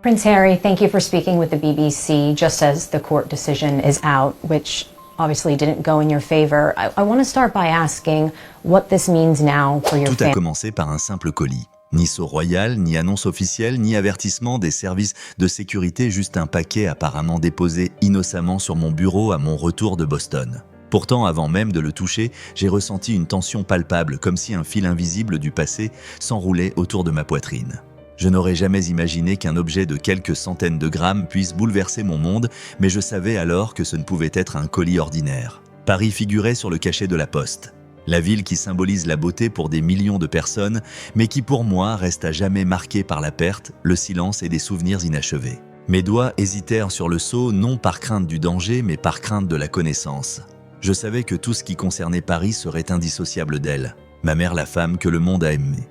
Prince Harry, thank you for speaking with the BBC just as the court decision is out, which obviously didn't go in your favor. I want to start by asking what this means now for your Tout a family. commencé par un simple colis. Ni sceau royal, ni annonce officielle, ni avertissement des services de sécurité, juste un paquet apparemment déposé innocemment sur mon bureau à mon retour de Boston. Pourtant, avant même de le toucher, j'ai ressenti une tension palpable, comme si un fil invisible du passé s'enroulait autour de ma poitrine. Je n'aurais jamais imaginé qu'un objet de quelques centaines de grammes puisse bouleverser mon monde, mais je savais alors que ce ne pouvait être un colis ordinaire. Paris figurait sur le cachet de la Poste. La ville qui symbolise la beauté pour des millions de personnes, mais qui pour moi reste à jamais marquée par la perte, le silence et des souvenirs inachevés. Mes doigts hésitèrent sur le seau, non par crainte du danger, mais par crainte de la connaissance. Je savais que tout ce qui concernait Paris serait indissociable d'elle, ma mère la femme que le monde a aimée.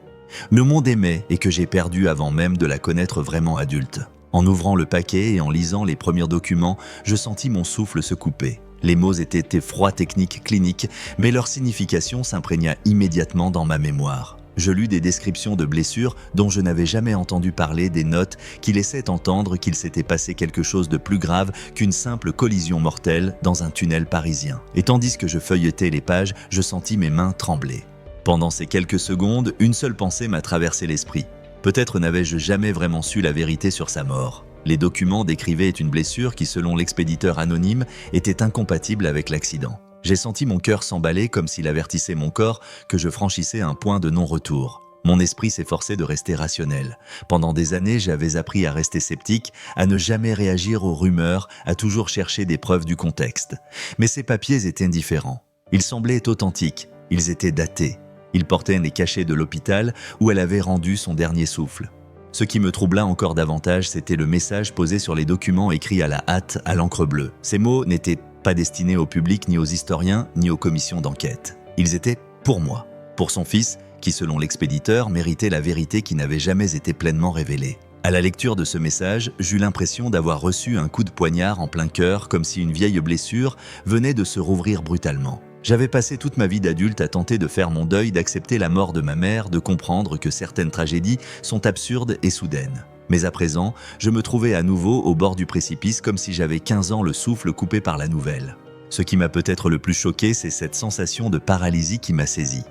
Le monde aimait et que j'ai perdu avant même de la connaître vraiment adulte. En ouvrant le paquet et en lisant les premiers documents, je sentis mon souffle se couper. Les mots étaient froids techniques cliniques, mais leur signification s'imprégna immédiatement dans ma mémoire. Je lus des descriptions de blessures dont je n'avais jamais entendu parler, des notes qui laissaient entendre qu'il s'était passé quelque chose de plus grave qu'une simple collision mortelle dans un tunnel parisien. Et tandis que je feuilletais les pages, je sentis mes mains trembler. Pendant ces quelques secondes, une seule pensée m'a traversé l'esprit. Peut-être n'avais-je jamais vraiment su la vérité sur sa mort. Les documents décrivaient une blessure qui, selon l'expéditeur anonyme, était incompatible avec l'accident. J'ai senti mon cœur s'emballer comme s'il avertissait mon corps que je franchissais un point de non-retour. Mon esprit s'efforçait de rester rationnel. Pendant des années, j'avais appris à rester sceptique, à ne jamais réagir aux rumeurs, à toujours chercher des preuves du contexte. Mais ces papiers étaient différents. Ils semblaient authentiques, ils étaient datés. Ils portaient les cachets de l'hôpital où elle avait rendu son dernier souffle. Ce qui me troubla encore davantage, c'était le message posé sur les documents écrits à la hâte à l'encre bleue. Ces mots n'étaient pas destinés au public, ni aux historiens, ni aux commissions d'enquête. Ils étaient pour moi, pour son fils, qui selon l'expéditeur méritait la vérité qui n'avait jamais été pleinement révélée. À la lecture de ce message, j'eus l'impression d'avoir reçu un coup de poignard en plein cœur, comme si une vieille blessure venait de se rouvrir brutalement. J'avais passé toute ma vie d'adulte à tenter de faire mon deuil, d'accepter la mort de ma mère, de comprendre que certaines tragédies sont absurdes et soudaines. Mais à présent, je me trouvais à nouveau au bord du précipice comme si j'avais 15 ans, le souffle coupé par la nouvelle. Ce qui m'a peut-être le plus choqué, c'est cette sensation de paralysie qui m'a saisi.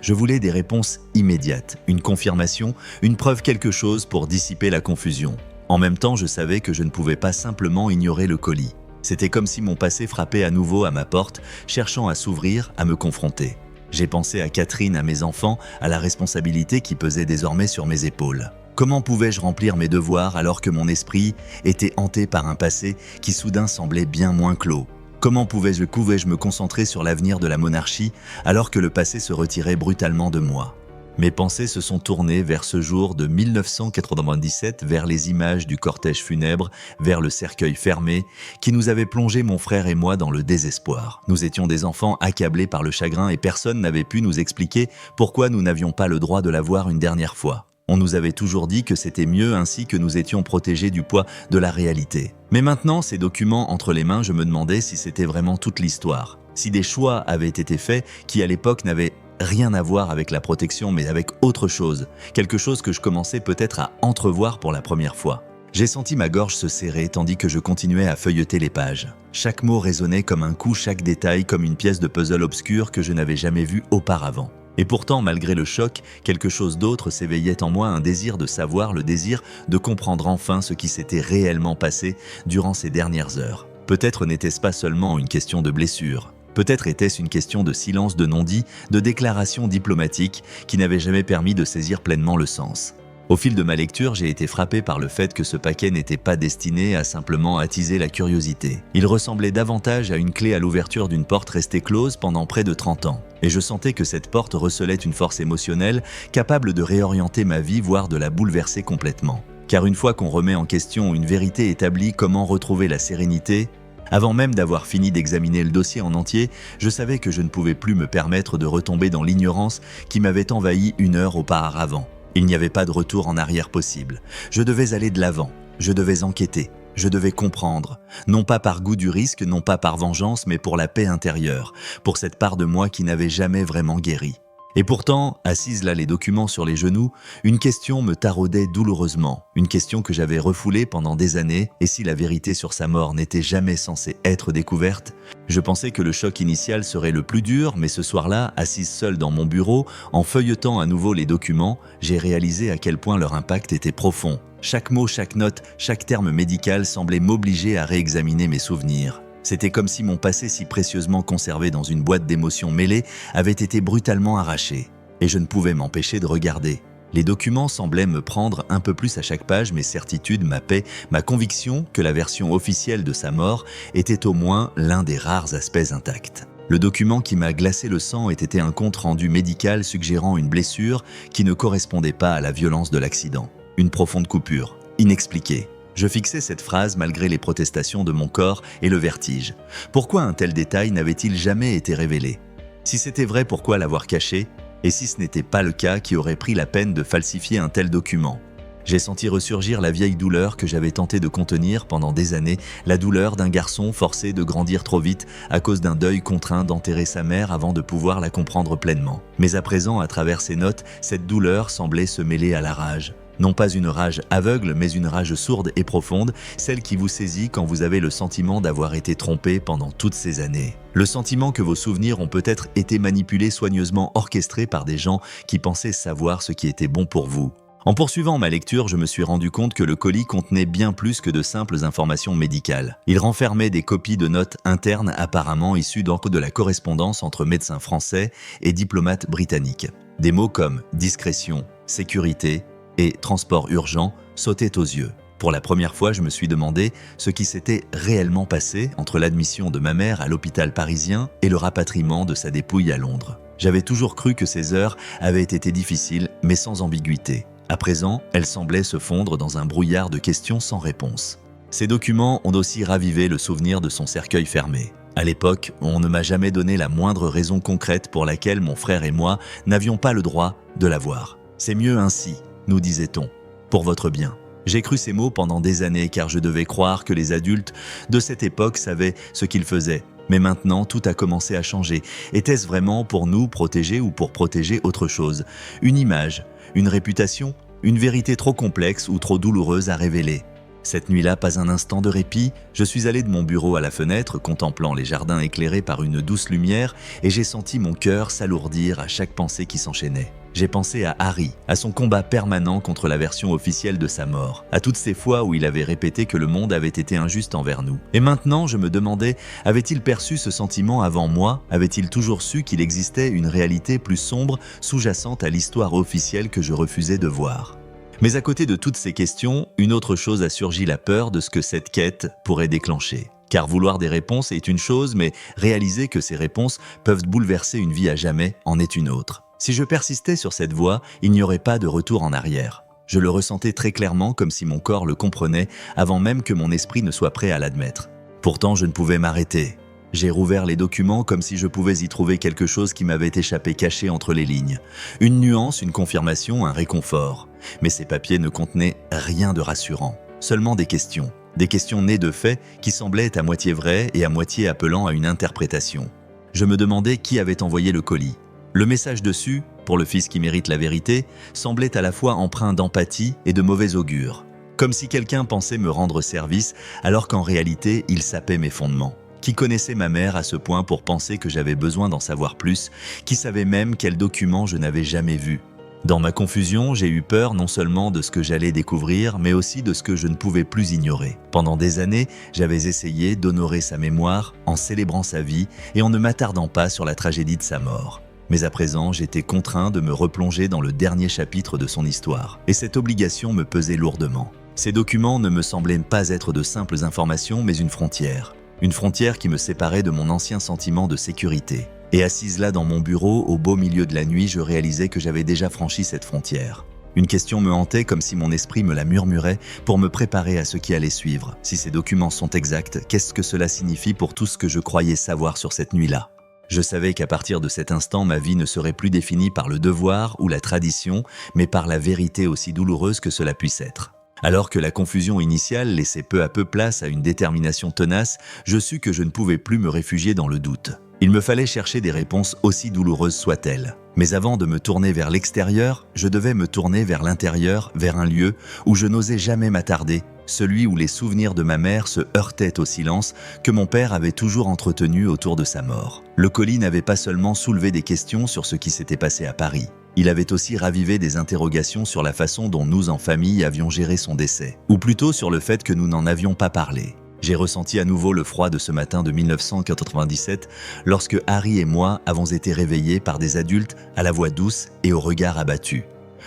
Je voulais des réponses immédiates, une confirmation, une preuve, quelque chose pour dissiper la confusion. En même temps, je savais que je ne pouvais pas simplement ignorer le colis. C'était comme si mon passé frappait à nouveau à ma porte, cherchant à s'ouvrir, à me confronter. J'ai pensé à Catherine, à mes enfants, à la responsabilité qui pesait désormais sur mes épaules. Comment pouvais-je remplir mes devoirs alors que mon esprit était hanté par un passé qui soudain semblait bien moins clos? Comment pouvais-je me concentrer sur l'avenir de la monarchie alors que le passé se retirait brutalement de moi? Mes pensées se sont tournées vers ce jour de 1997, vers les images du cortège funèbre, vers le cercueil fermé, qui nous avait plongé mon frère et moi dans le désespoir. Nous étions des enfants accablés par le chagrin et personne n'avait pu nous expliquer pourquoi nous n'avions pas le droit de la voir une dernière fois. On nous avait toujours dit que c'était mieux ainsi, que nous étions protégés du poids de la réalité. Mais maintenant, ces documents entre les mains, je me demandais si c'était vraiment toute l'histoire. Si des choix avaient été faits qui à l'époque n'avaient rien à voir avec la protection, mais avec autre chose. Quelque chose que je commençais peut-être à entrevoir pour la première fois. J'ai senti ma gorge se serrer tandis que je continuais à feuilleter les pages. Chaque mot résonnait comme un coup, chaque détail comme une pièce de puzzle obscure que je n'avais jamais vue auparavant. Et pourtant, malgré le choc, quelque chose d'autre s'éveillait en moi, un désir de savoir, le désir de comprendre enfin ce qui s'était réellement passé durant ces dernières heures. Peut-être n'était-ce pas seulement une question de blessure. Peut-être était-ce une question de silence, de non-dit, de déclarations diplomatiques qui n'avaient jamais permis de saisir pleinement le sens. Au fil de ma lecture, j'ai été frappé par le fait que ce paquet n'était pas destiné à simplement attiser la curiosité. Il ressemblait davantage à une clé à l'ouverture d'une porte restée close pendant près de 30 ans. Et je sentais que cette porte recelait une force émotionnelle capable de réorienter ma vie, voire de la bouleverser complètement. Car une fois qu'on remet en question une vérité établie, comment retrouver la sérénité ? Avant même d'avoir fini d'examiner le dossier en entier, je savais que je ne pouvais plus me permettre de retomber dans l'ignorance qui m'avait envahi une heure auparavant. Il n'y avait pas de retour en arrière possible. Je devais aller de l'avant, je devais enquêter, je devais comprendre, non pas par goût du risque, non pas par vengeance, mais pour la paix intérieure, pour cette part de moi qui n'avait jamais vraiment guéri. Et pourtant, assise là les documents sur les genoux, une question me taraudait douloureusement, une question que j'avais refoulée pendant des années, et si la vérité sur sa mort n'était jamais censée être découverte, je pensais que le choc initial serait le plus dur, mais ce soir-là, assise seule dans mon bureau, en feuilletant à nouveau les documents, j'ai réalisé à quel point leur impact était profond. Chaque mot, chaque note, chaque terme médical semblait m'obliger à réexaminer mes souvenirs. C'était comme si mon passé si précieusement conservé dans une boîte d'émotions mêlées avait été brutalement arraché. Et je ne pouvais m'empêcher de regarder. Les documents semblaient me prendre un peu plus à chaque page mes certitudes, ma paix, ma conviction que la version officielle de sa mort était au moins l'un des rares aspects intacts. Le document qui m'a glacé le sang était un compte rendu médical suggérant une blessure qui ne correspondait pas à la violence de l'accident. Une profonde coupure, inexpliquée. Je fixais cette phrase malgré les protestations de mon corps et le vertige. Pourquoi un tel détail n'avait-il jamais été révélé? Si c'était vrai, pourquoi l'avoir caché? Et si ce n'était pas le cas, qui aurait pris la peine de falsifier un tel document? J'ai senti ressurgir la vieille douleur que j'avais tenté de contenir pendant des années, la douleur d'un garçon forcé de grandir trop vite à cause d'un deuil contraint d'enterrer sa mère avant de pouvoir la comprendre pleinement. Mais à présent, à travers ces notes, cette douleur semblait se mêler à la rage. Non pas une rage aveugle, mais une rage sourde et profonde, celle qui vous saisit quand vous avez le sentiment d'avoir été trompé pendant toutes ces années. Le sentiment que vos souvenirs ont peut-être été manipulés, soigneusement orchestrés par des gens qui pensaient savoir ce qui était bon pour vous. En poursuivant ma lecture, je me suis rendu compte que le colis contenait bien plus que de simples informations médicales. Il renfermait des copies de notes internes apparemment issues de la correspondance entre médecins français et diplomates britanniques. Des mots comme discrétion, sécurité et transport urgent sautaient aux yeux. Pour la première fois, je me suis demandé ce qui s'était réellement passé entre l'admission de ma mère à l'hôpital parisien et le rapatriement de sa dépouille à Londres. J'avais toujours cru que ces heures avaient été difficiles, mais sans ambiguïté. À présent, elles semblaient se fondre dans un brouillard de questions sans réponse. Ces documents ont aussi ravivé le souvenir de son cercueil fermé. À l'époque, on ne m'a jamais donné la moindre raison concrète pour laquelle mon frère et moi n'avions pas le droit de la voir. C'est mieux ainsi, nous disait-on, pour votre bien. J'ai cru ces mots pendant des années car je devais croire que les adultes de cette époque savaient ce qu'ils faisaient. Mais maintenant, tout a commencé à changer. Était-ce vraiment pour nous protéger ou pour protéger autre chose? Une image, une réputation, une vérité trop complexe ou trop douloureuse à révéler? Cette nuit-là, pas un instant de répit, je suis allé de mon bureau à la fenêtre, contemplant les jardins éclairés par une douce lumière, et j'ai senti mon cœur s'alourdir à chaque pensée qui s'enchaînait. J'ai pensé à Harry, à son combat permanent contre la version officielle de sa mort, à toutes ces fois où il avait répété que le monde avait été injuste envers nous. Et maintenant, je me demandais, avait-il perçu ce sentiment avant moi? Avait-il toujours su qu'il existait une réalité plus sombre, sous-jacente à l'histoire officielle que je refusais de voir? Mais à côté de toutes ces questions, une autre chose a surgi, la peur de ce que cette quête pourrait déclencher. Car vouloir des réponses est une chose, mais réaliser que ces réponses peuvent bouleverser une vie à jamais en est une autre. Si je persistais sur cette voie, il n'y aurait pas de retour en arrière. Je le ressentais très clairement, comme si mon corps le comprenait, avant même que mon esprit ne soit prêt à l'admettre. Pourtant, je ne pouvais m'arrêter. J'ai rouvert les documents comme si je pouvais y trouver quelque chose qui m'avait échappé caché entre les lignes. Une nuance, une confirmation, un réconfort. Mais ces papiers ne contenaient rien de rassurant. Seulement des questions. Des questions nées de faits qui semblaient à moitié vraies et à moitié appelant à une interprétation. Je me demandais qui avait envoyé le colis. Le message dessus, pour le fils qui mérite la vérité, semblait à la fois empreint d'empathie et de mauvais augure. Comme si quelqu'un pensait me rendre service alors qu'en réalité, il sapait mes fondements. Qui connaissait ma mère à ce point pour penser que j'avais besoin d'en savoir plus, qui savait même quel document je n'avais jamais vu. Dans ma confusion, j'ai eu peur non seulement de ce que j'allais découvrir, mais aussi de ce que je ne pouvais plus ignorer. Pendant des années, j'avais essayé d'honorer sa mémoire en célébrant sa vie et en ne m'attardant pas sur la tragédie de sa mort. Mais à présent, j'étais contraint de me replonger dans le dernier chapitre de son histoire, et cette obligation me pesait lourdement. Ces documents ne me semblaient pas être de simples informations, mais une frontière. Une frontière qui me séparait de mon ancien sentiment de sécurité. Et assise là dans mon bureau, au beau milieu de la nuit, je réalisais que j'avais déjà franchi cette frontière. Une question me hantait comme si mon esprit me la murmurait pour me préparer à ce qui allait suivre. Si ces documents sont exacts, qu'est-ce que cela signifie pour tout ce que je croyais savoir sur cette nuit-là? Je savais qu'à partir de cet instant, ma vie ne serait plus définie par le devoir ou la tradition, mais par la vérité aussi douloureuse que cela puisse être. Alors que la confusion initiale laissait peu à peu place à une détermination tenace, je sus que je ne pouvais plus me réfugier dans le doute. Il me fallait chercher des réponses aussi douloureuses soient-elles. Mais avant de me tourner vers l'extérieur, je devais me tourner vers l'intérieur, vers un lieu où je n'osais jamais m'attarder, celui où les souvenirs de ma mère se heurtaient au silence que mon père avait toujours entretenu autour de sa mort. Le colis n'avait pas seulement soulevé des questions sur ce qui s'était passé à Paris. Il avait aussi ravivé des interrogations sur la façon dont nous, en famille, avions géré son décès, ou plutôt sur le fait que nous n'en avions pas parlé. J'ai ressenti à nouveau le froid de ce matin de 1997 lorsque Harry et moi avons été réveillés par des adultes à la voix douce et au regard abattu.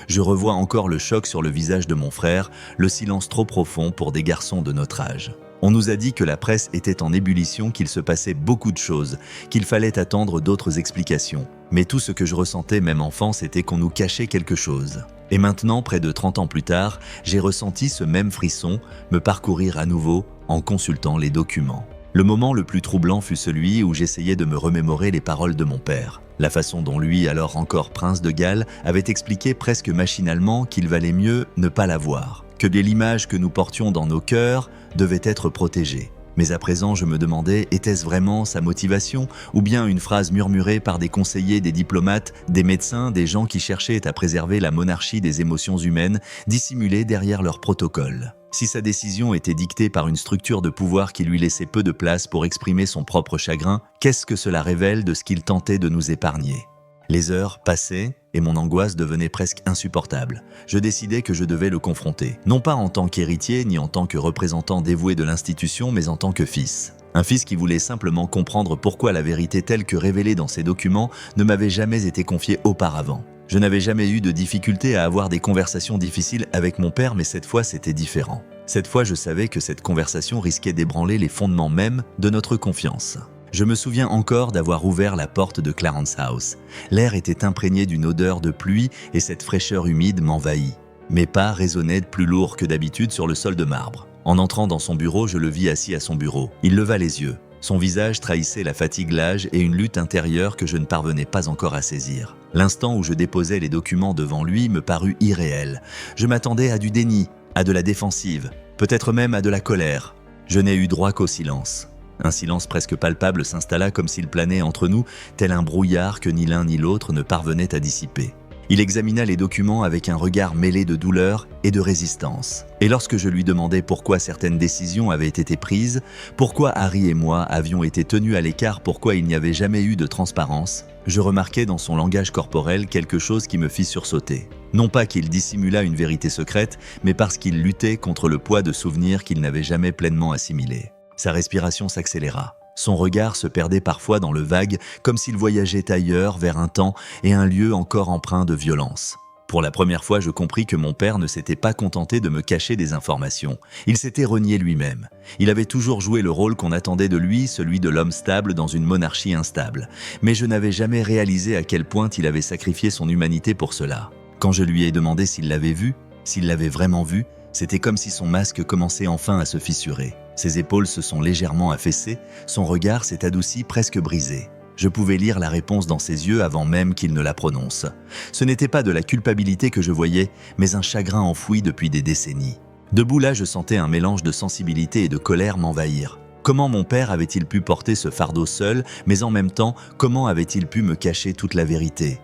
Je revois encore le choc sur le visage de mon frère, le silence trop profond pour des garçons de notre âge. On nous a dit que la presse était en ébullition, qu'il se passait beaucoup de choses, qu'il fallait attendre d'autres explications. Mais tout ce que je ressentais même enfant, c'était qu'on nous cachait quelque chose. Et maintenant, près de 30 ans plus tard, j'ai ressenti ce même frisson me parcourir à nouveau en consultant les documents. Le moment le plus troublant fut celui où j'essayais de me remémorer les paroles de mon père. La façon dont lui, alors encore prince de Galles, avait expliqué presque machinalement qu'il valait mieux ne pas la voir, que l'image que nous portions dans nos cœurs devait être protégée. Mais à présent, je me demandais, était-ce vraiment sa motivation ou bien une phrase murmurée par des conseillers, des diplomates, des médecins, des gens qui cherchaient à préserver la monarchie des émotions humaines, dissimulée derrière leur protocole? Si sa décision était dictée par une structure de pouvoir qui lui laissait peu de place pour exprimer son propre chagrin, qu'est-ce que cela révèle de ce qu'il tentait de nous épargner? Les heures passaient et mon angoisse devenait presque insupportable. Je décidai que je devais le confronter, non pas en tant qu'héritier ni en tant que représentant dévoué de l'institution, mais en tant que fils. Un fils qui voulait simplement comprendre pourquoi la vérité telle que révélée dans ces documents ne m'avait jamais été confiée auparavant. Je n'avais jamais eu de difficulté à avoir des conversations difficiles avec mon père, mais cette fois c'était différent. Cette fois je savais que cette conversation risquait d'ébranler les fondements mêmes de notre confiance. Je me souviens encore d'avoir ouvert la porte de Clarence House. L'air était imprégné d'une odeur de pluie et cette fraîcheur humide m'envahit. Mes pas résonnaient plus lourds que d'habitude sur le sol de marbre. En entrant dans son bureau, je le vis assis à son bureau. Il leva les yeux. Son visage trahissait la fatigue, l'âge et une lutte intérieure que je ne parvenais pas encore à saisir. L'instant où je déposais les documents devant lui me parut irréel. Je m'attendais à du déni, à de la défensive, peut-être même à de la colère. Je n'ai eu droit qu'au silence. Un silence presque palpable s'installa comme s'il planait entre nous, tel un brouillard que ni l'un ni l'autre ne parvenait à dissiper. Il examina les documents avec un regard mêlé de douleur et de résistance. Et lorsque je lui demandai pourquoi certaines décisions avaient été prises, pourquoi Harry et moi avions été tenus à l'écart, pourquoi il n'y avait jamais eu de transparence, je remarquai dans son langage corporel quelque chose qui me fit sursauter. Non pas qu'il dissimulât une vérité secrète, mais parce qu'il luttait contre le poids de souvenirs qu'il n'avait jamais pleinement assimilés. Sa respiration s'accéléra. Son regard se perdait parfois dans le vague, comme s'il voyageait ailleurs, vers un temps et un lieu encore empreint de violence. Pour la première fois, je compris que mon père ne s'était pas contenté de me cacher des informations. Il s'était renié lui-même. Il avait toujours joué le rôle qu'on attendait de lui, celui de l'homme stable dans une monarchie instable. Mais je n'avais jamais réalisé à quel point il avait sacrifié son humanité pour cela. Quand je lui ai demandé s'il l'avait vu, s'il l'avait vraiment vu, c'était comme si son masque commençait enfin à se fissurer. Ses épaules se sont légèrement affaissées, son regard s'est adouci, presque brisé. Je pouvais lire la réponse dans ses yeux avant même qu'il ne la prononce. Ce n'était pas de la culpabilité que je voyais, mais un chagrin enfoui depuis des décennies. Debout là, je sentais un mélange de sensibilité et de colère m'envahir. Comment mon père avait-il pu porter ce fardeau seul, mais en même temps, comment avait-il pu me cacher toute la vérité ?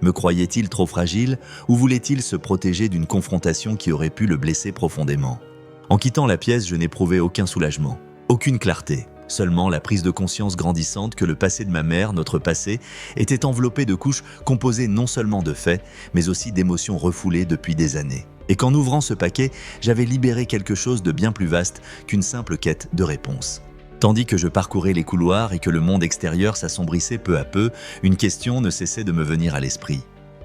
Me croyait-il trop fragile ou voulait-il se protéger d'une confrontation qui aurait pu le blesser profondément ? En quittant la pièce, je n'éprouvais aucun soulagement, aucune clarté, seulement la prise de conscience grandissante que le passé de ma mère, notre passé, était enveloppé de couches composées non seulement de faits, mais aussi d'émotions refoulées depuis des années. Et qu'en ouvrant ce paquet, j'avais libéré quelque chose de bien plus vaste qu'une simple quête de réponse. Tandis que je parcourais les couloirs et que le monde extérieur s'assombrissait peu à peu, une question ne cessait de me venir à l'esprit.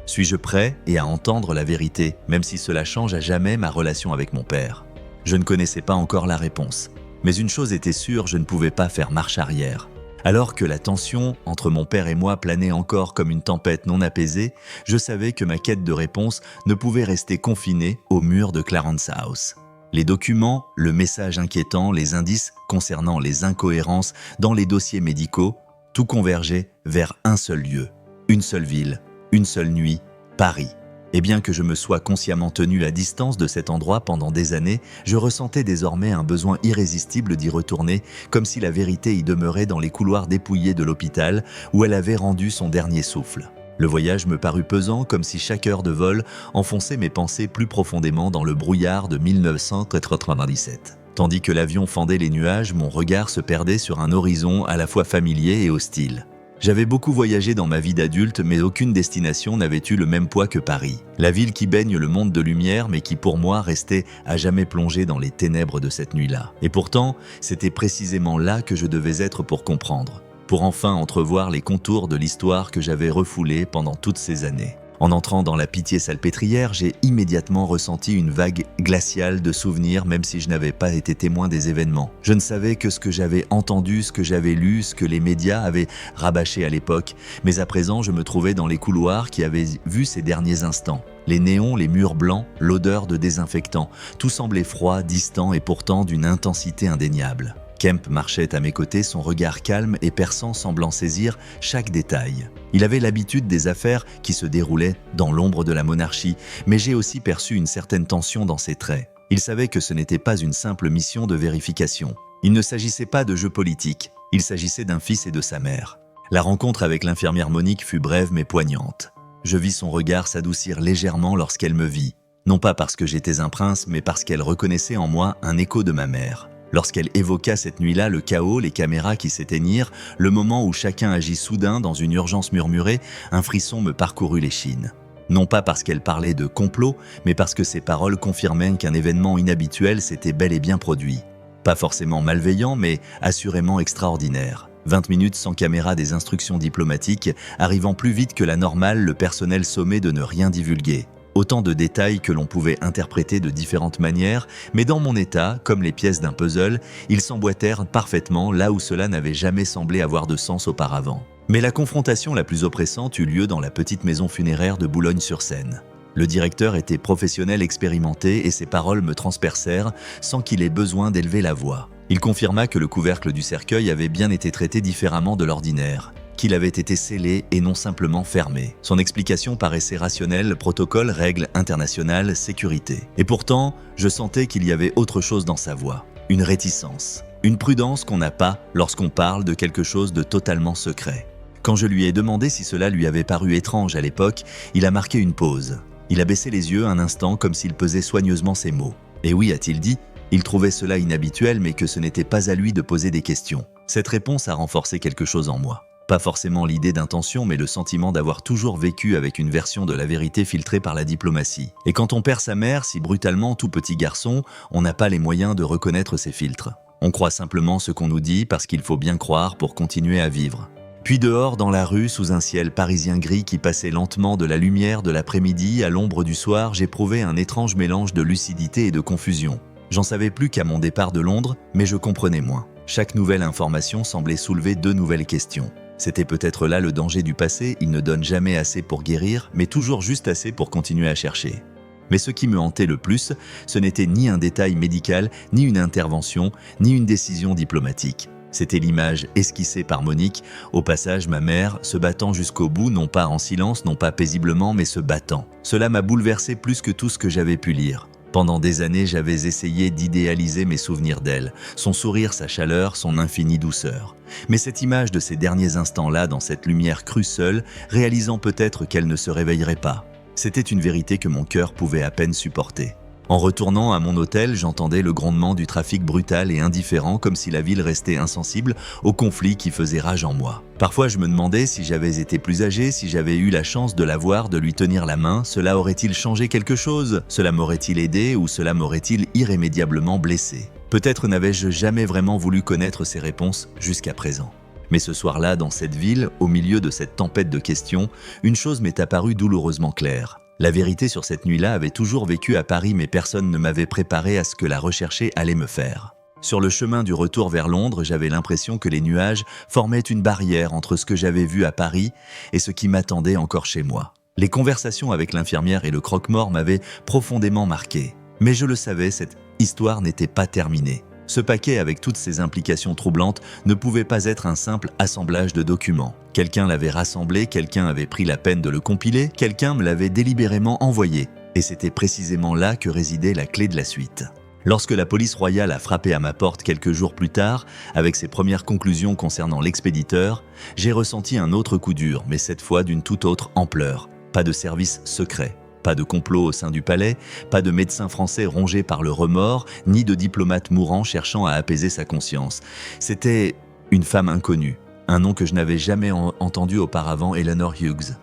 Suis-je prêt à entendre la vérité, même si cela change à jamais ma relation avec mon père ? Je ne connaissais pas encore la réponse. Mais une chose était sûre, je ne pouvais pas faire marche arrière. Alors que la tension entre mon père et moi planait encore comme une tempête non apaisée, je savais que ma quête de réponse ne pouvait rester confinée au mur de Clarence House. Les documents, le message inquiétant, les indices concernant les incohérences dans les dossiers médicaux, tout convergeait vers un seul lieu, une seule ville, une seule nuit, Paris. Et bien que je me sois consciemment tenu à distance de cet endroit pendant des années, je ressentais désormais un besoin irrésistible d'y retourner, comme si la vérité y demeurait dans les couloirs dépouillés de l'hôpital où elle avait rendu son dernier souffle. Le voyage me parut pesant, comme si chaque heure de vol enfonçait mes pensées plus profondément dans le brouillard de 1997. Tandis que l'avion fendait les nuages, mon regard se perdait sur un horizon à la fois familier et hostile. J'avais beaucoup voyagé dans ma vie d'adulte, mais aucune destination n'avait eu le même poids que Paris. La ville qui baigne le monde de lumière, mais qui pour moi restait à jamais plongée dans les ténèbres de cette nuit-là. Et pourtant, c'était précisément là que je devais être pour comprendre, pour enfin entrevoir les contours de l'histoire que j'avais refoulée pendant toutes ces années. En entrant dans la Pitié-Salpêtrière, j'ai immédiatement ressenti une vague glaciale de souvenirs, même si je n'avais pas été témoin des événements. Je ne savais que ce que j'avais entendu, ce que j'avais lu, ce que les médias avaient rabâché à l'époque, mais à présent je me trouvais dans les couloirs qui avaient vu ces derniers instants. Les néons, les murs blancs, l'odeur de désinfectant, tout semblait froid, distant et pourtant d'une intensité indéniable. Kemp marchait à mes côtés, son regard calme et perçant semblant saisir chaque détail. Il avait l'habitude des affaires qui se déroulaient dans l'ombre de la monarchie, mais j'ai aussi perçu une certaine tension dans ses traits. Il savait que ce n'était pas une simple mission de vérification. Il ne s'agissait pas de jeu politique, il s'agissait d'un fils et de sa mère. La rencontre avec l'infirmière Monique fut brève mais poignante. Je vis son regard s'adoucir légèrement lorsqu'elle me vit. Non pas parce que j'étais un prince, mais parce qu'elle reconnaissait en moi un écho de ma mère. Lorsqu'elle évoqua cette nuit-là le chaos, les caméras qui s'éteignirent, le moment où chacun agit soudain dans une urgence murmurée, un frisson me parcourut l'échine. Non pas parce qu'elle parlait de complot, mais parce que ses paroles confirmaient qu'un événement inhabituel s'était bel et bien produit. Pas forcément malveillant, mais assurément extraordinaire. 20 minutes sans caméra des instructions diplomatiques, arrivant plus vite que la normale, le personnel sommait de ne rien divulguer. Autant de détails que l'on pouvait interpréter de différentes manières, mais dans mon état, comme les pièces d'un puzzle, ils s'emboîtèrent parfaitement là où cela n'avait jamais semblé avoir de sens auparavant. Mais la confrontation la plus oppressante eut lieu dans la petite maison funéraire de Boulogne-sur-Seine. Le directeur était professionnel expérimenté et ses paroles me transpercèrent sans qu'il ait besoin d'élever la voix. Il confirma que le couvercle du cercueil avait bien été traité différemment de l'ordinaire, qu'il avait été scellé et non simplement fermé. Son explication paraissait rationnelle, protocole, règles internationales, sécurité. Et pourtant, je sentais qu'il y avait autre chose dans sa voix, une réticence, une prudence qu'on n'a pas lorsqu'on parle de quelque chose de totalement secret. Quand je lui ai demandé si cela lui avait paru étrange à l'époque, il a marqué une pause. Il a baissé les yeux un instant comme s'il pesait soigneusement ses mots. Et oui, a-t-il dit, il trouvait cela inhabituel mais que ce n'était pas à lui de poser des questions. Cette réponse a renforcé quelque chose en moi. Pas forcément l'idée d'intention, mais le sentiment d'avoir toujours vécu avec une version de la vérité filtrée par la diplomatie. Et quand on perd sa mère si brutalement, tout petit garçon, on n'a pas les moyens de reconnaître ces filtres. On croit simplement ce qu'on nous dit parce qu'il faut bien croire pour continuer à vivre. Puis dehors, dans la rue, sous un ciel parisien gris qui passait lentement de la lumière de l'après-midi à l'ombre du soir, j'éprouvais un étrange mélange de lucidité et de confusion. J'en savais plus qu'à mon départ de Londres, mais je comprenais moins. Chaque nouvelle information semblait soulever deux nouvelles questions. C'était peut-être là le danger du passé, il ne donne jamais assez pour guérir, mais toujours juste assez pour continuer à chercher. Mais ce qui me hantait le plus, ce n'était ni un détail médical, ni une intervention, ni une décision diplomatique. C'était l'image esquissée par Monique, au passage ma mère, se battant jusqu'au bout, non pas en silence, non pas paisiblement, mais se battant. Cela m'a bouleversé plus que tout ce que j'avais pu lire. Pendant des années, j'avais essayé d'idéaliser mes souvenirs d'elle, son sourire, sa chaleur, son infinie douceur. Mais cette image de ces derniers instants-là, dans cette lumière crue seule, réalisant peut-être qu'elle ne se réveillerait pas, c'était une vérité que mon cœur pouvait à peine supporter. En retournant à mon hôtel, j'entendais le grondement du trafic brutal et indifférent, comme si la ville restait insensible au conflit qui faisait rage en moi. Parfois, je me demandais si j'avais été plus âgé, si j'avais eu la chance de la voir, de lui tenir la main, cela aurait-il changé quelque chose? Cela m'aurait-il aidé ou cela m'aurait-il irrémédiablement blessé? Peut-être n'avais-je jamais vraiment voulu connaître ces réponses jusqu'à présent. Mais ce soir-là, dans cette ville, au milieu de cette tempête de questions, une chose m'est apparue douloureusement claire. La vérité sur cette nuit-là avait toujours vécu à Paris, mais personne ne m'avait préparé à ce que la rechercher allait me faire. Sur le chemin du retour vers Londres, j'avais l'impression que les nuages formaient une barrière entre ce que j'avais vu à Paris et ce qui m'attendait encore chez moi. Les conversations avec l'infirmière et le croque-mort m'avaient profondément marqué. Mais je le savais, cette histoire n'était pas terminée. Ce paquet avec toutes ses implications troublantes ne pouvait pas être un simple assemblage de documents. Quelqu'un l'avait rassemblé, quelqu'un avait pris la peine de le compiler, quelqu'un me l'avait délibérément envoyé. Et c'était précisément là que résidait la clé de la suite. Lorsque la police royale a frappé à ma porte quelques jours plus tard, avec ses premières conclusions concernant l'expéditeur, j'ai ressenti un autre coup dur, mais cette fois d'une toute autre ampleur. Pas de service secret. Pas de complot au sein du palais, pas de médecin français rongé par le remords, ni de diplomate mourant cherchant à apaiser sa conscience. C'était une femme inconnue, un nom que je n'avais jamais entendu auparavant, Eleanor Hughes.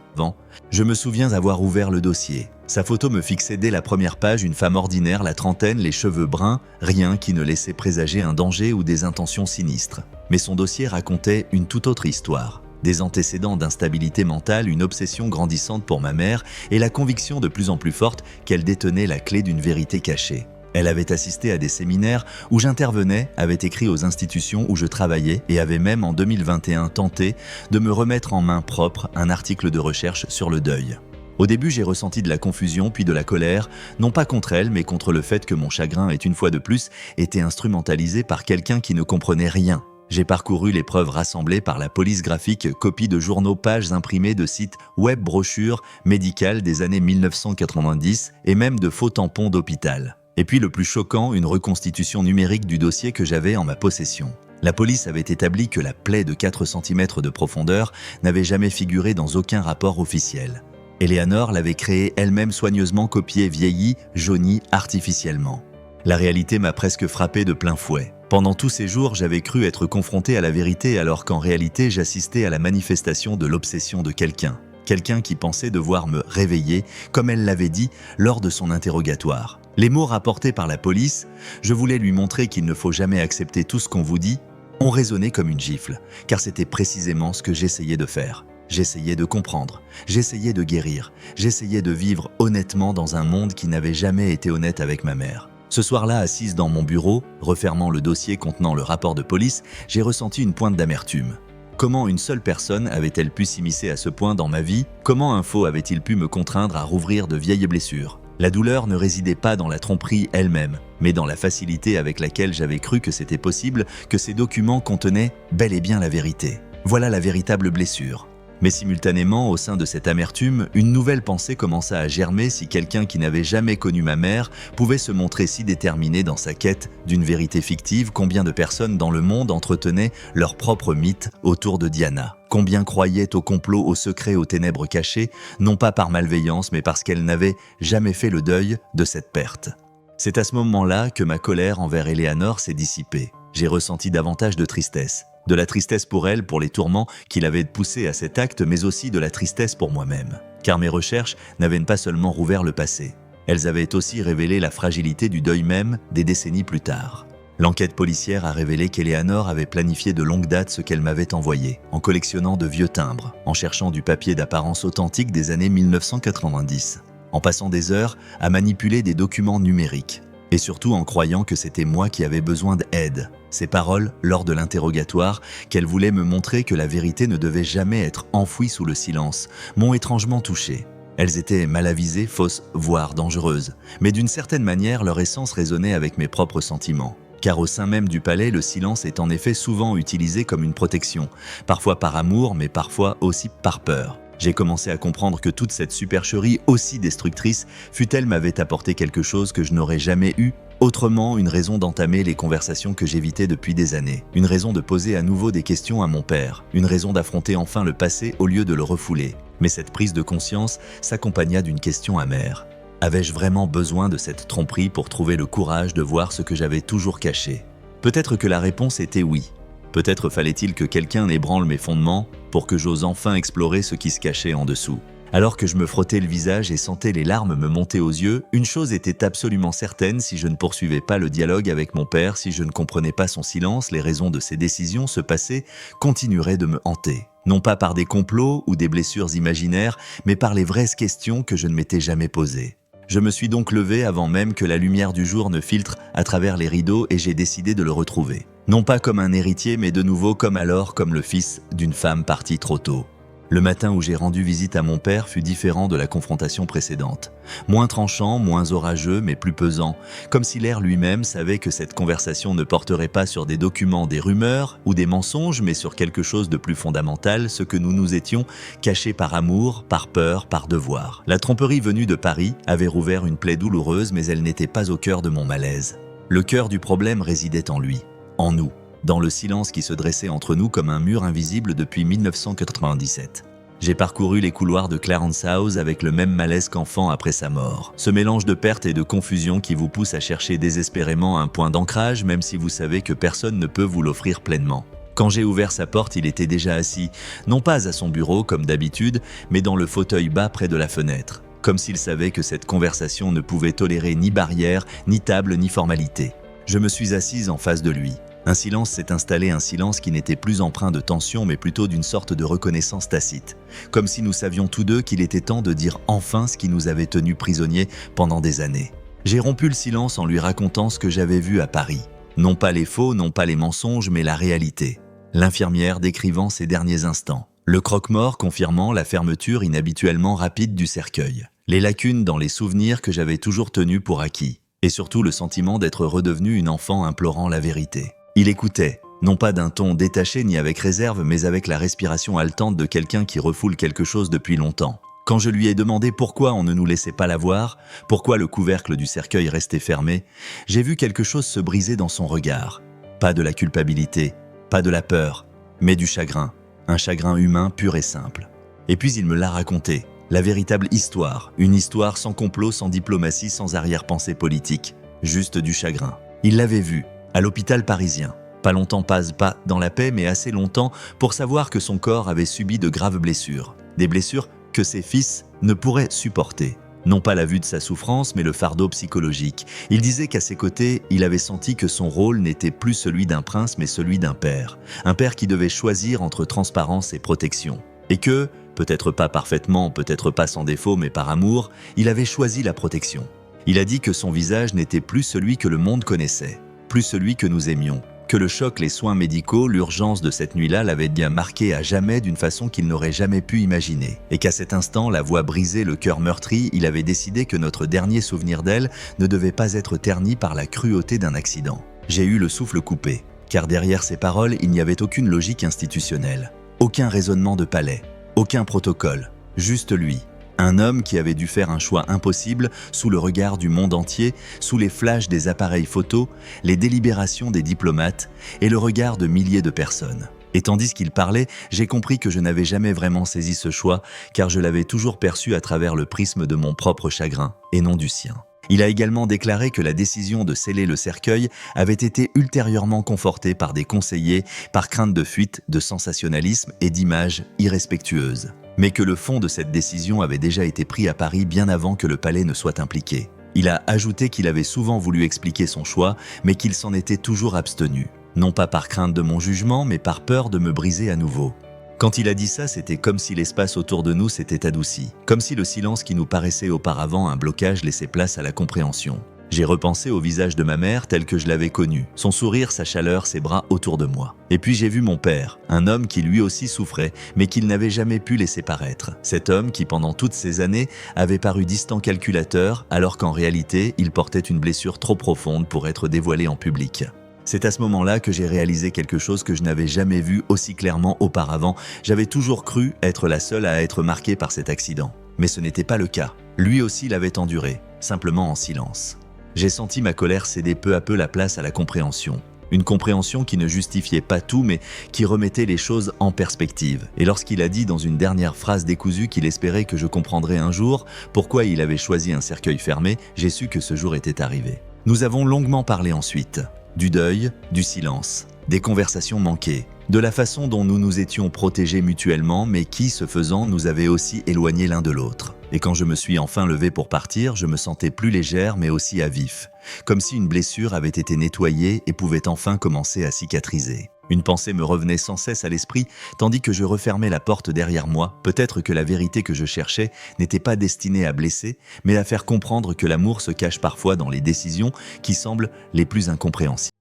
Je me souviens avoir ouvert le dossier. Sa photo me fixait dès la première page, une femme ordinaire, la trentaine, les cheveux bruns, rien qui ne laissait présager un danger ou des intentions sinistres. Mais son dossier racontait une toute autre histoire. Des antécédents d'instabilité mentale, une obsession grandissante pour ma mère et la conviction de plus en plus forte qu'elle détenait la clé d'une vérité cachée. Elle avait assisté à des séminaires où j'intervenais, avait écrit aux institutions où je travaillais et avait même en 2021 tenté de me remettre en main propre un article de recherche sur le deuil. Au début, j'ai ressenti de la confusion puis de la colère, non pas contre elle, mais contre le fait que mon chagrin ait une fois de plus été instrumentalisé par quelqu'un qui ne comprenait rien. J'ai parcouru les preuves rassemblées par la police graphique, copies de journaux, pages imprimées de sites web, brochures médicales des années 1990 et même de faux tampons d'hôpital. Et puis le plus choquant, une reconstitution numérique du dossier que j'avais en ma possession. La police avait établi que la plaie de 4 cm de profondeur n'avait jamais figuré dans aucun rapport officiel. Eleanor l'avait créée elle-même soigneusement copiée, vieillie, jaunie artificiellement. La réalité m'a presque frappé de plein fouet. Pendant tous ces jours, j'avais cru être confronté à la vérité alors qu'en réalité, j'assistais à la manifestation de l'obsession de quelqu'un. Quelqu'un qui pensait devoir me réveiller, comme elle l'avait dit lors de son interrogatoire. Les mots rapportés par la police, je voulais lui montrer qu'il ne faut jamais accepter tout ce qu'on vous dit, ont résonné comme une gifle, car c'était précisément ce que j'essayais de faire. J'essayais de comprendre, j'essayais de guérir, j'essayais de vivre honnêtement dans un monde qui n'avait jamais été honnête avec ma mère. Ce soir-là, assise dans mon bureau, refermant le dossier contenant le rapport de police, j'ai ressenti une pointe d'amertume. Comment une seule personne avait-elle pu s'immiscer à ce point dans ma vie? Comment un faux avait-il pu me contraindre à rouvrir de vieilles blessures? La douleur ne résidait pas dans la tromperie elle-même, mais dans la facilité avec laquelle j'avais cru que c'était possible, que ces documents contenaient bel et bien la vérité. Voilà la véritable blessure. Mais simultanément, au sein de cette amertume, une nouvelle pensée commença à germer si quelqu'un qui n'avait jamais connu ma mère pouvait se montrer si déterminé dans sa quête d'une vérité fictive. Combien de personnes dans le monde entretenaient leur propre mythe autour de Diana? Combien croyaient au complot, au secret, aux ténèbres cachées, non pas par malveillance, mais parce qu'elles n'avaient jamais fait le deuil de cette perte. C'est à ce moment-là que ma colère envers Eleanor s'est dissipée. J'ai ressenti davantage de tristesse. De la tristesse pour elle, pour les tourments qui l'avaient poussée à cet acte, mais aussi de la tristesse pour moi-même. Car mes recherches n'avaient pas seulement rouvert le passé. Elles avaient aussi révélé la fragilité du deuil même des décennies plus tard. L'enquête policière a révélé qu'Eleanor avait planifié de longue date ce qu'elle m'avait envoyé, en collectionnant de vieux timbres, en cherchant du papier d'apparence authentique des années 1990, en passant des heures à manipuler des documents numériques, et surtout en croyant que c'était moi qui avais besoin d'aide. Ces paroles, lors de l'interrogatoire, qu'elle voulait me montrer que la vérité ne devait jamais être enfouie sous le silence, m'ont étrangement touché. Elles étaient mal avisées, fausses, voire dangereuses, mais d'une certaine manière, leur essence résonnait avec mes propres sentiments. Car au sein même du palais, le silence est en effet souvent utilisé comme une protection, parfois par amour, mais parfois aussi par peur. J'ai commencé à comprendre que toute cette supercherie, aussi destructrice, fût-elle m'avait apporté quelque chose que je n'aurais jamais eu, autrement une raison d'entamer les conversations que j'évitais depuis des années, une raison de poser à nouveau des questions à mon père, une raison d'affronter enfin le passé au lieu de le refouler. Mais cette prise de conscience s'accompagna d'une question amère. Avais-je vraiment besoin de cette tromperie pour trouver le courage de voir ce que j'avais toujours caché? Peut-être que la réponse était oui. Peut-être fallait-il que quelqu'un ébranle mes fondements pour que j'ose enfin explorer ce qui se cachait en dessous. Alors que je me frottais le visage et sentais les larmes me monter aux yeux, une chose était absolument certaine: si je ne poursuivais pas le dialogue avec mon père, si je ne comprenais pas son silence, les raisons de ses décisions, ce passé continuerait de me hanter. Non pas par des complots ou des blessures imaginaires, mais par les vraies questions que je ne m'étais jamais posées. Je me suis donc levé avant même que la lumière du jour ne filtre à travers les rideaux et j'ai décidé de le retrouver. Non pas comme un héritier, mais de nouveau comme alors, comme le fils d'une femme partie trop tôt. Le matin où j'ai rendu visite à mon père fut différent de la confrontation précédente. Moins tranchant, moins orageux, mais plus pesant, comme si l'air lui-même savait que cette conversation ne porterait pas sur des documents, des rumeurs ou des mensonges, mais sur quelque chose de plus fondamental, ce que nous nous étions cachés par amour, par peur, par devoir. La tromperie venue de Paris avait rouvert une plaie douloureuse, mais elle n'était pas au cœur de mon malaise. Le cœur du problème résidait en lui, en nous, dans le silence qui se dressait entre nous comme un mur invisible depuis 1997. J'ai parcouru les couloirs de Clarence House avec le même malaise qu'enfant après sa mort. Ce mélange de perte et de confusion qui vous pousse à chercher désespérément un point d'ancrage, même si vous savez que personne ne peut vous l'offrir pleinement. Quand j'ai ouvert sa porte, il était déjà assis, non pas à son bureau comme d'habitude, mais dans le fauteuil bas près de la fenêtre, comme s'il savait que cette conversation ne pouvait tolérer ni barrière, ni table, ni formalité. Je me suis assise en face de lui. Un silence s'est installé, un silence qui n'était plus empreint de tension mais plutôt d'une sorte de reconnaissance tacite. Comme si nous savions tous deux qu'il était temps de dire enfin ce qui nous avait tenus prisonniers pendant des années. J'ai rompu le silence en lui racontant ce que j'avais vu à Paris. Non pas les faux, non pas les mensonges, mais la réalité. L'infirmière décrivant ses derniers instants. Le croque-mort confirmant la fermeture inhabituellement rapide du cercueil. Les lacunes dans les souvenirs que j'avais toujours tenus pour acquis. Et surtout le sentiment d'être redevenu une enfant implorant la vérité. Il écoutait, non pas d'un ton détaché ni avec réserve, mais avec la respiration haletante de quelqu'un qui refoule quelque chose depuis longtemps. Quand je lui ai demandé pourquoi on ne nous laissait pas la voir, pourquoi le couvercle du cercueil restait fermé, j'ai vu quelque chose se briser dans son regard. Pas de la culpabilité, pas de la peur, mais du chagrin. Un chagrin humain pur et simple. Et puis il me l'a raconté, la véritable histoire, une histoire sans complot, sans diplomatie, sans arrière-pensée politique, juste du chagrin. Il l'avait vu, à l'hôpital parisien. Pas longtemps passe pas dans la paix, mais assez longtemps pour savoir que son corps avait subi de graves blessures. Des blessures que ses fils ne pourraient supporter. Non pas la vue de sa souffrance, mais le fardeau psychologique. Il disait qu'à ses côtés, il avait senti que son rôle n'était plus celui d'un prince, mais celui d'un père. Un père qui devait choisir entre transparence et protection. Et que, peut-être pas parfaitement, peut-être pas sans défaut, mais par amour, il avait choisi la protection. Il a dit que son visage n'était plus celui que le monde connaissait. Plus celui que nous aimions, que le choc, les soins médicaux, l'urgence de cette nuit-là l'avaient bien marqué à jamais d'une façon qu'il n'aurait jamais pu imaginer. Et qu'à cet instant, la voix brisée, le cœur meurtri, il avait décidé que notre dernier souvenir d'elle ne devait pas être terni par la cruauté d'un accident. J'ai eu le souffle coupé, car derrière ces paroles, il n'y avait aucune logique institutionnelle, aucun raisonnement de palais, aucun protocole, juste lui. Un homme qui avait dû faire un choix impossible sous le regard du monde entier, sous les flashs des appareils photos, les délibérations des diplomates et le regard de milliers de personnes. Et tandis qu'il parlait, j'ai compris que je n'avais jamais vraiment saisi ce choix, car je l'avais toujours perçu à travers le prisme de mon propre chagrin, et non du sien. Il a également déclaré que la décision de sceller le cercueil avait été ultérieurement confortée par des conseillers par crainte de fuite, de sensationnalisme et d'images irrespectueuses. Mais que le fond de cette décision avait déjà été pris à Paris bien avant que le palais ne soit impliqué. Il a ajouté qu'il avait souvent voulu expliquer son choix, mais qu'il s'en était toujours abstenu. Non pas par crainte de mon jugement, mais par peur de me briser à nouveau. Quand il a dit ça, c'était comme si l'espace autour de nous s'était adouci, comme si le silence qui nous paraissait auparavant un blocage laissait place à la compréhension. J'ai repensé au visage de ma mère tel que je l'avais connu, son sourire, sa chaleur, ses bras autour de moi. Et puis j'ai vu mon père, un homme qui lui aussi souffrait, mais qu'il n'avait jamais pu laisser paraître. Cet homme qui, pendant toutes ces années, avait paru distant calculateur, alors qu'en réalité, il portait une blessure trop profonde pour être dévoilée en public. C'est à ce moment-là que j'ai réalisé quelque chose que je n'avais jamais vu aussi clairement auparavant. J'avais toujours cru être la seule à être marquée par cet accident. Mais ce n'était pas le cas. Lui aussi l'avait enduré, simplement en silence. J'ai senti ma colère céder peu à peu la place à la compréhension. Une compréhension qui ne justifiait pas tout, mais qui remettait les choses en perspective. Et lorsqu'il a dit dans une dernière phrase décousue qu'il espérait que je comprendrais un jour pourquoi il avait choisi un cercueil fermé, j'ai su que ce jour était arrivé. Nous avons longuement parlé ensuite. Du deuil, du silence, des conversations manquées, de la façon dont nous nous étions protégés mutuellement, mais qui, ce faisant, nous avait aussi éloignés l'un de l'autre. Et quand je me suis enfin levé pour partir, je me sentais plus légère mais aussi à vif, comme si une blessure avait été nettoyée et pouvait enfin commencer à cicatriser. Une pensée me revenait sans cesse à l'esprit, tandis que je refermais la porte derrière moi. Peut-être que la vérité que je cherchais n'était pas destinée à blesser, mais à faire comprendre que l'amour se cache parfois dans les décisions qui semblent les plus incompréhensibles.